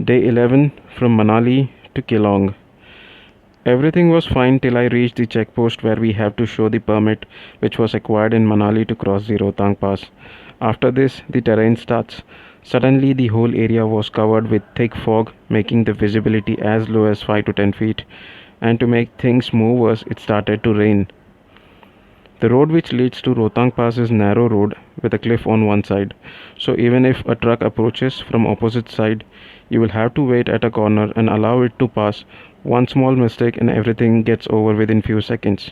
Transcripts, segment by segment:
Day 11 from Manali to Keelong. Everything was fine till I reached the checkpost where we have to show the permit which was acquired in Manali to cross the Rohtang Pass. After this, the terrain starts. Suddenly, the whole area was covered with thick fog, making the visibility as low as 5 to 10 feet. And to make things more worse, it started to rain. The road which leads to Rohtang Pass is narrow road with a cliff on one side. So even if a truck approaches from opposite side, you will have to wait at a corner and allow it to pass. One small mistake and everything gets over within few seconds.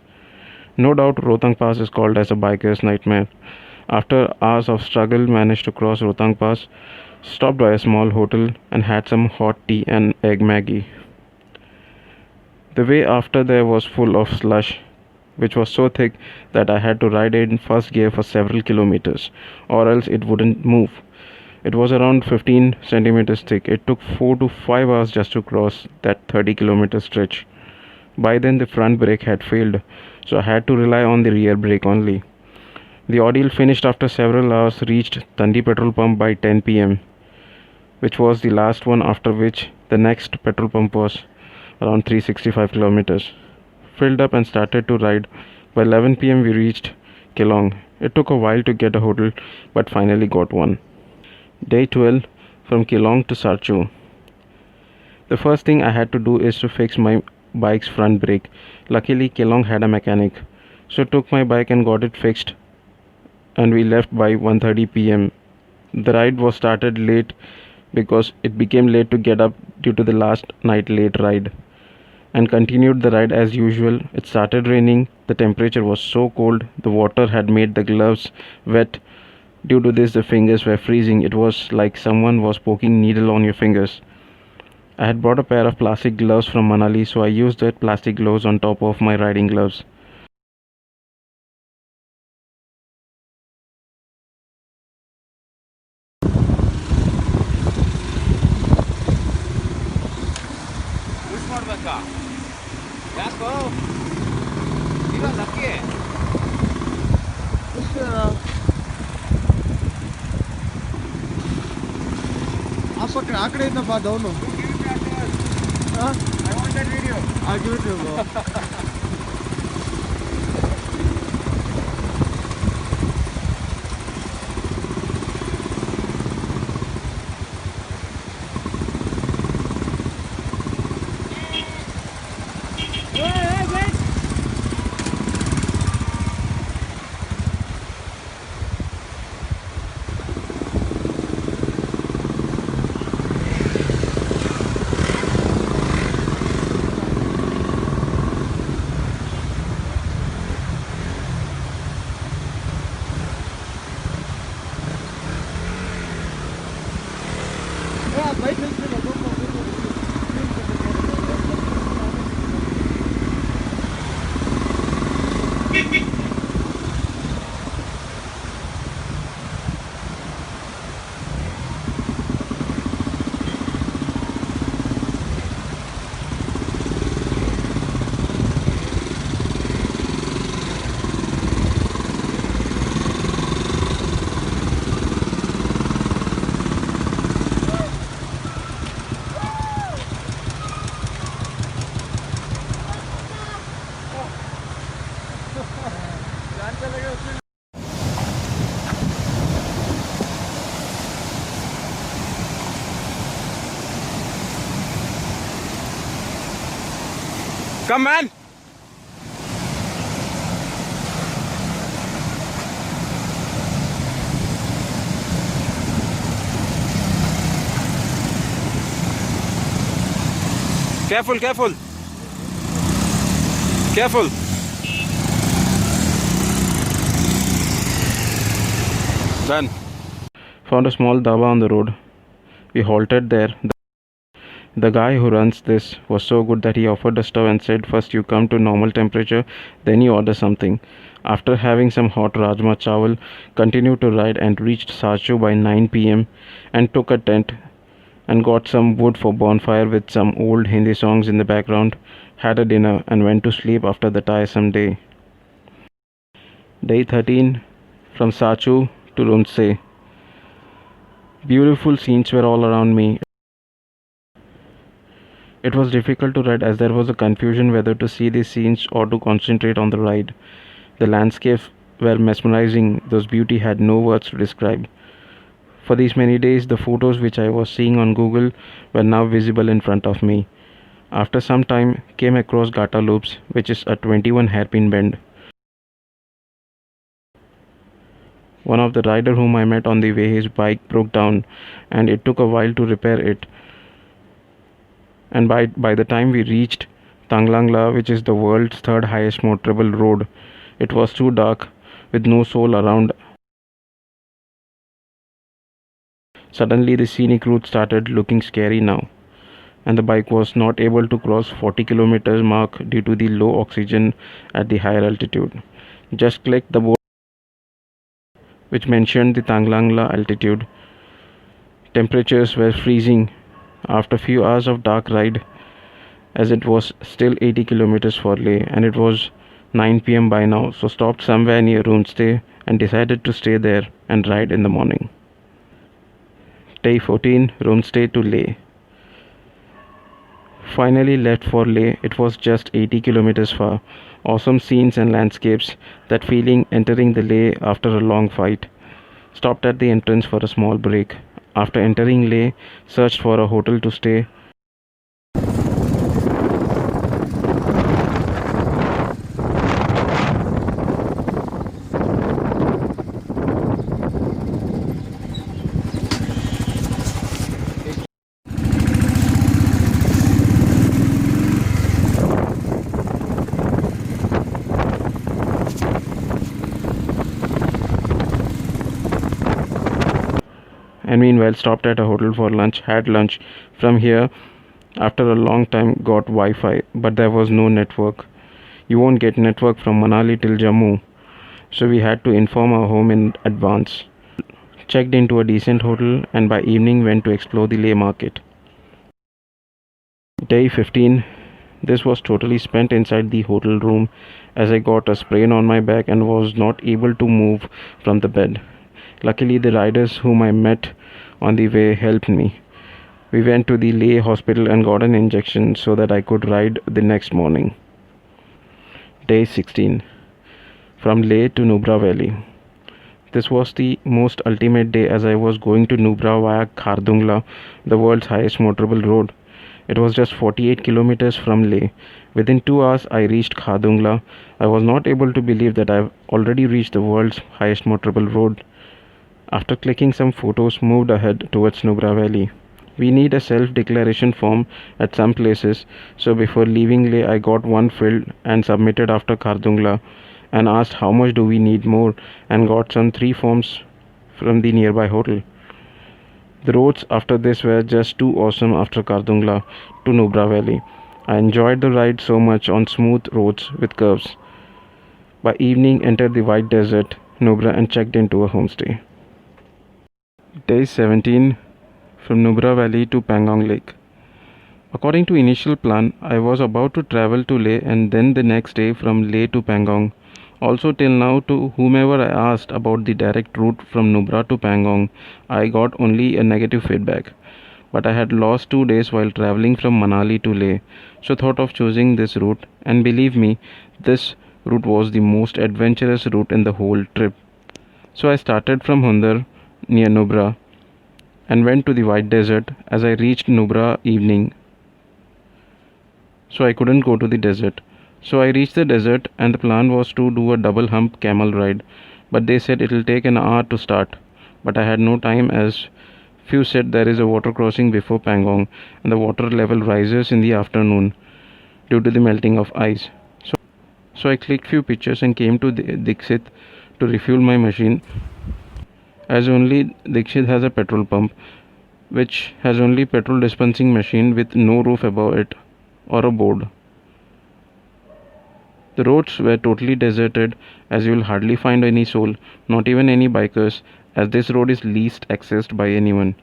No doubt Rohtang Pass is called as a biker's nightmare. After hours of struggle, managed to cross Rohtang Pass, stopped by a small hotel and had some hot tea and egg Maggie. The way after there was full of slush, which was so thick that I had to ride it in first gear for several kilometers, or else it wouldn't move. It was around 15 centimeters thick. It took 4 to 5 hours just to cross that 30-kilometer stretch. By then the front brake had failed, so I had to rely on the rear brake only. The ordeal finished after several hours, reached Tandi petrol pump by 10 pm, which was the last one, after which the next petrol pump was around 365 kilometers. Filled up and started to ride. By 11 pm we reached Keelong. It took a while to get a hotel, but finally got one. Day 12 from Keelong to Sarchu. The first thing I had to do is to fix my bike's front brake. Luckily Keelong had a mechanic, so took my bike and got it fixed, and we left by 1:30 pm. The ride was started late because it became late to get up due to the last night late ride, and continued the ride as usual. It started raining. The temperature was so cold, the water had made the gloves wet. Due to this, the fingers were freezing. It was like someone was poking needle on your fingers. I had brought a pair of plastic gloves from Manali, so I used the plastic gloves on top of my riding gloves. ಆ ಕಡೆಯಿಂದ ಬಾ down. I want that video. I'll give it to you, bro. Come, man! Careful, careful! Careful! Done. Found a small dhaba on the road. We halted there. The guy who runs this was so good that he offered a stove and said, first you come to normal temperature, then you order something. After having some hot rajma chawal, continued to ride and reached Sarchu by 9 pm and took a tent and got some wood for bonfire with some old Hindi songs in the background, had a dinner and went to sleep after the tiresome day. Day 13 from Sarchu to Runse. Beautiful scenes were all around me. It was difficult to ride as there was a confusion whether to see the scenes or to concentrate on the ride. The landscapes were mesmerizing, those beauty had no words to describe. For these many days, the photos which I was seeing on Google were now visible in front of me. After some time, came across Gata Loops, which is a 21 hairpin bend. One of the rider whom I met on the way, his bike broke down and it took a while to repair it. And by the time we reached Tanglangla, which is the world's third highest motorable road, it was too dark with no soul around. Suddenly the scenic route started looking scary now, and the bike was not able to cross 40 kilometers mark due to the low oxygen at the higher altitude. Just clicked the board which mentioned the Tanglangla altitude. Temperatures were freezing after few hours of dark ride, as it was still 80 kilometers for Leh and it was 9 p.m. by now, so stopped somewhere near Roonstay and decided to stay there and ride in the morning. Day 14, Roonstay to Leh. Finally left for Leh. It was just 80 kilometers far. Awesome scenes and landscapes. That feeling entering the Leh after a long fight. Stopped at the entrance for a small break. After entering Leh, searched for a hotel to stay. And meanwhile stopped at a hotel for lunch, had lunch. From here, after a long time, got Wi-Fi, but there was no network. You won't get network from Manali till Jammu, so we had to inform our home in advance. Checked into a decent hotel and by evening went to explore the Leh market. Day 15. This was totally spent inside the hotel room as I got a sprain on my back and was not able to move from the bed. Luckily, the riders whom I met on the way helped me. We went to the Leh hospital and got an injection so that I could ride the next morning. Day 16. From Leh to Nugra Valley. This was the most ultimate day as I was going to Nugra via Khardungla, the world's highest motorable road. It was just 48 kilometers from Leh. Within 2 hours I reached Khardungla. I was not able to believe that I've already reached the world's highest motorable road. After clicking some photos, moved ahead towards Nugra Valley. We need a self-declaration form at some places, so before leaving Leh I got one filled and submitted after Khardungla and asked how much do we need more and got some 3 forms from the nearby hotel. The roads after this were just too awesome after Khardungla to Nugra Valley. I enjoyed the ride so much on smooth roads with curves. By evening entered the white desert, Nugra, and checked into a homestay. Day 17. From Nugra Valley to Pangong Lake. According to initial plan, I was about to travel to Leh and then the next day from Leh to Pangong. Also till now to whomever I asked about the direct route from Nubra to Pangong, I got only a negative feedback. But I had lost 2 days while traveling from Manali to Leh, so thought of choosing this route, and believe me, this route was the most adventurous route in the whole trip. So I started from Hundar near Nubra and went to the White Desert. As I reached Nubra evening, so I couldn't go to the desert. So I reached the desert and the plan was to do a double hump camel ride, but they said it'll take an hour to start. But I had no time as few said there is a water crossing before Pangong and the water level rises in the afternoon due to the melting of ice. So I clicked few pictures and came to Dixit to refuel my machine, as only Dixit has a petrol pump which has only petrol dispensing machine with no roof above it or a board. The roads were totally deserted as you will hardly find any soul, not even any bikers, as this road is least accessed by anyone.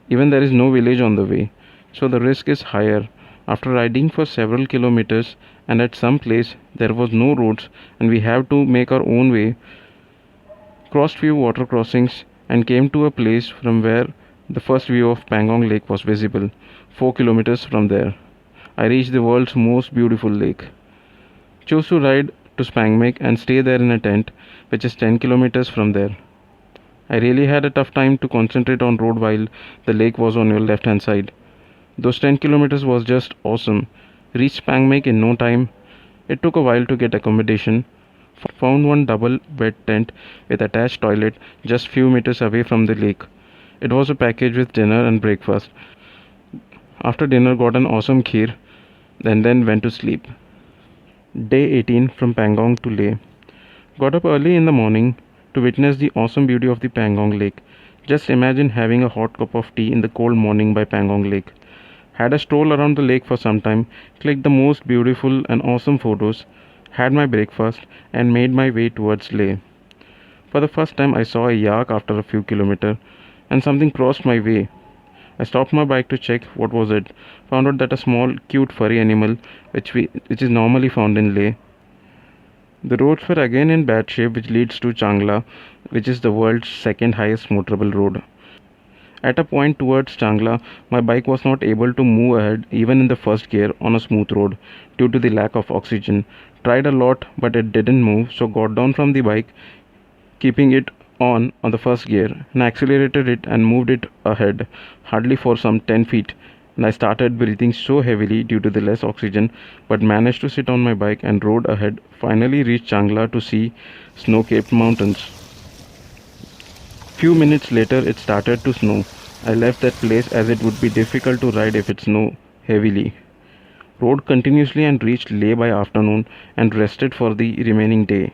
Even there is no village on the way, so the risk is higher. After riding for several kilometers and at some place there was no roads and we have to make our own way, crossed few water crossings and came to a place from where the first view of Pangong Lake was visible, 4 kilometers from there. I reached the world's most beautiful lake. Chose to ride to Spangmek and stay there in a tent, which is 10 kilometers from there. I really had a tough time to concentrate on road while the lake was on your left hand side. Those 10 kilometers was just awesome. Reached Pangong in no time. It took a while to get accommodation. Found one double bed tent with attached toilet just few meters away from the lake. It was a package with dinner and breakfast. After dinner got an awesome kheer and then went to sleep. Day 18 from Pangong to Leh. Got up early in the morning to witness the awesome beauty of the Pangong Lake. Just imagine having a hot cup of tea in the cold morning by Pangong Lake. Had a stroll around the lake for some time, clicked the most beautiful and awesome photos, had my breakfast, and made my way towards Leh. For the first time, I saw a yak after a few kilometers, and something crossed my way. I stopped my bike to check what was it. Found out that a small, cute, furry animal, which is normally found in Leh. The roads were again in bad shape, which leads to Changla, which is the world's second highest motorable road. At a point towards Changla, my bike was not able to move ahead even in the first gear on a smooth road due to the lack of oxygen. Tried a lot but it didn't move, so got down from the bike, keeping it on the first gear, and accelerated it and moved it ahead, hardly for some 10 feet. And I started breathing so heavily due to the less oxygen, but managed to sit on my bike and rode ahead. Finally reached Changla to see snow-capped mountains. Few minutes later it started to snow. I left that place as it would be difficult to ride if it snowed heavily. Rode continuously and reached Leh by afternoon and rested for the remaining day.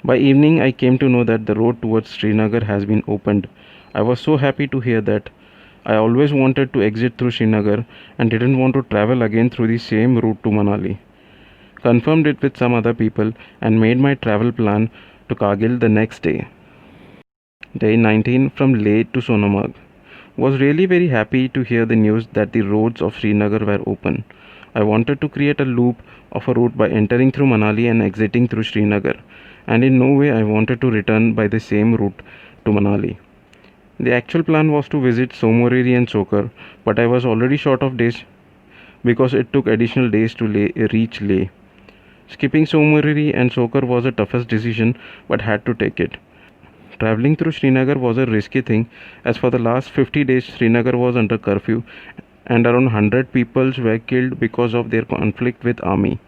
By evening I came to know that the road towards Srinagar has been opened. I was so happy to hear that. I always wanted to exit through Srinagar and didn't want to travel again through the same route to Manali. Confirmed it with some other people and made my travel plan to Kargil the next day. Day 19 from Leh to Sonamarg. Was really very happy to hear the news that the roads of Srinagar were open. I wanted to create a loop of a route by entering through Manali and exiting through Srinagar, and in no way I wanted to return by the same route to Manali. The actual plan was to visit Somoreri and Sokar, but I was already short of days because it took additional days to reach Leh. Skipping Somoreri and Sokar was the toughest decision, but had to take it. Traveling through Srinagar was a risky thing, as for the last 50 days Srinagar was under curfew and around 100 people were killed because of their conflict with army.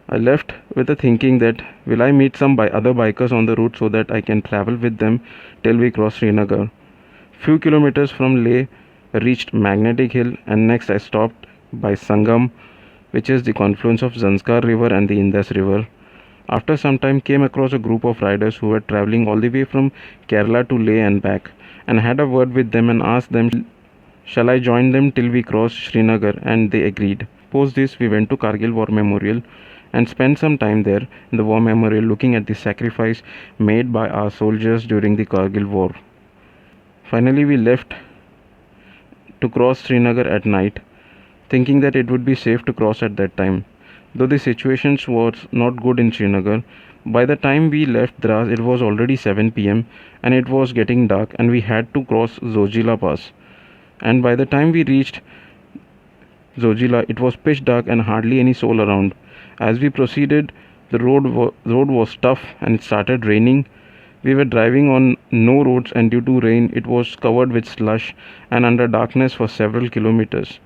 I left with the thinking that will I meet some other bikers on the route so that I can travel with them till we cross Srinagar. Few kilometers from Leh reached Magnetic Hill, and next I stopped by Sangam, which is the confluence of Zanskar river and the Indus river. After some time came across a group of riders who were travelling all the way from Kerala to Leh and back, and had a word with them and asked them shall I join them till we cross Srinagar, and they agreed. Post this we went to Kargil War Memorial and spent some time there in the War Memorial looking at the sacrifice made by our soldiers during the Kargil War. Finally we left to cross Srinagar at night, thinking that it would be safe to cross at that time. Though the situation was not good in Srinagar, by the time we left Dras it was already 7 p.m. and it was getting dark and we had to cross Zojila Pass. And by the time we reached Zojila it was pitch dark and hardly any soul around. As we proceeded, the road was tough and it started raining. We were driving on no roads and due to rain it was covered with slush and under darkness for several kilometers.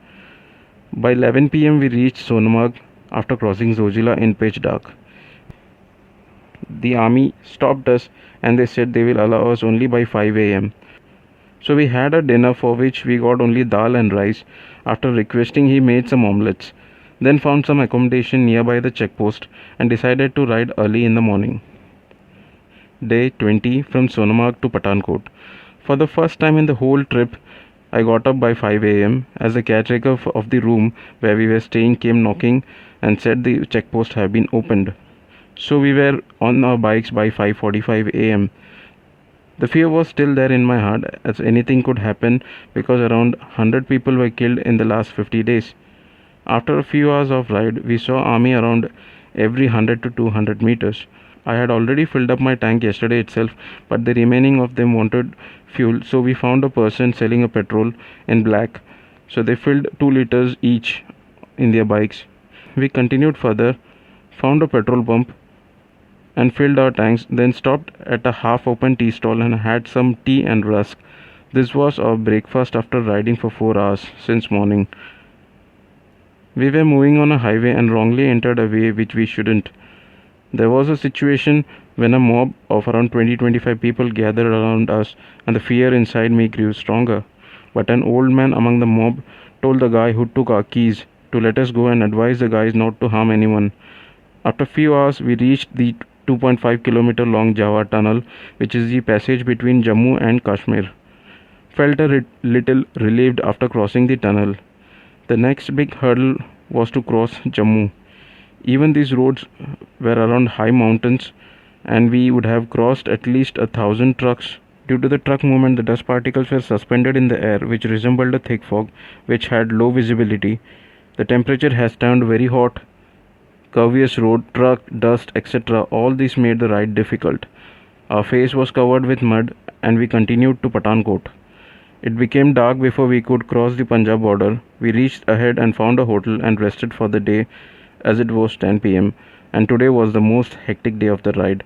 By 11 p.m. we reached Sonamarg after crossing Zojila in pitch dark. The army stopped us and they said they will allow us only by 5 a.m. So we had a dinner for which we got only dal and rice. After requesting he made some omelets. Then found some accommodation nearby the checkpost and decided to ride early in the morning. Day 20 from Sonamarg to Pathankot. For the first time in the whole trip, I got up by 5 a.m. as the caretaker of the room where we were staying came knocking and said the checkpost had been opened. So we were on our bikes by 5:45 a.m. The fear was still there in my heart as anything could happen because around 100 people were killed in the last 50 days. After a few hours of ride, we saw army around every 100 to 200 meters. I had already filled up my tank yesterday itself, but the remaining of them wanted fuel, so we found a person selling a petrol in black so they filled 2 liters each in their bikes. We continued further, found a petrol pump, and filled our tanks, then stopped at a half open tea stall and had some tea and rusk. This was our breakfast after riding for 4 hours since morning. We were moving on a highway and wrongly entered a way which we shouldn't. There was a situation when a mob of around 20-25 people gathered around us and the fear inside me grew stronger. But an old man among the mob told the guy who took our keys to let us go and advised the guys not to harm anyone. After a few hours, we reached the 2.5-kilometer long Java tunnel, which is the passage between Jammu and Kashmir. Felt a little relieved after crossing the tunnel. The next big hurdle was to cross Jammu. Even these roads were around high mountains, and we would have crossed at least 1,000 trucks. Due to the truck movement, the dust particles were suspended in the air, which resembled a thick fog, which had low visibility. The temperature has turned very hot. Curvious road, truck, dust, etc. All this made the ride difficult. Our face was covered with mud, and we continued to Pathankot. It became dark before we could cross the Punjab border. We reached ahead and found a hotel and rested for the day as it was 10 p.m. and today was the most hectic day of the ride.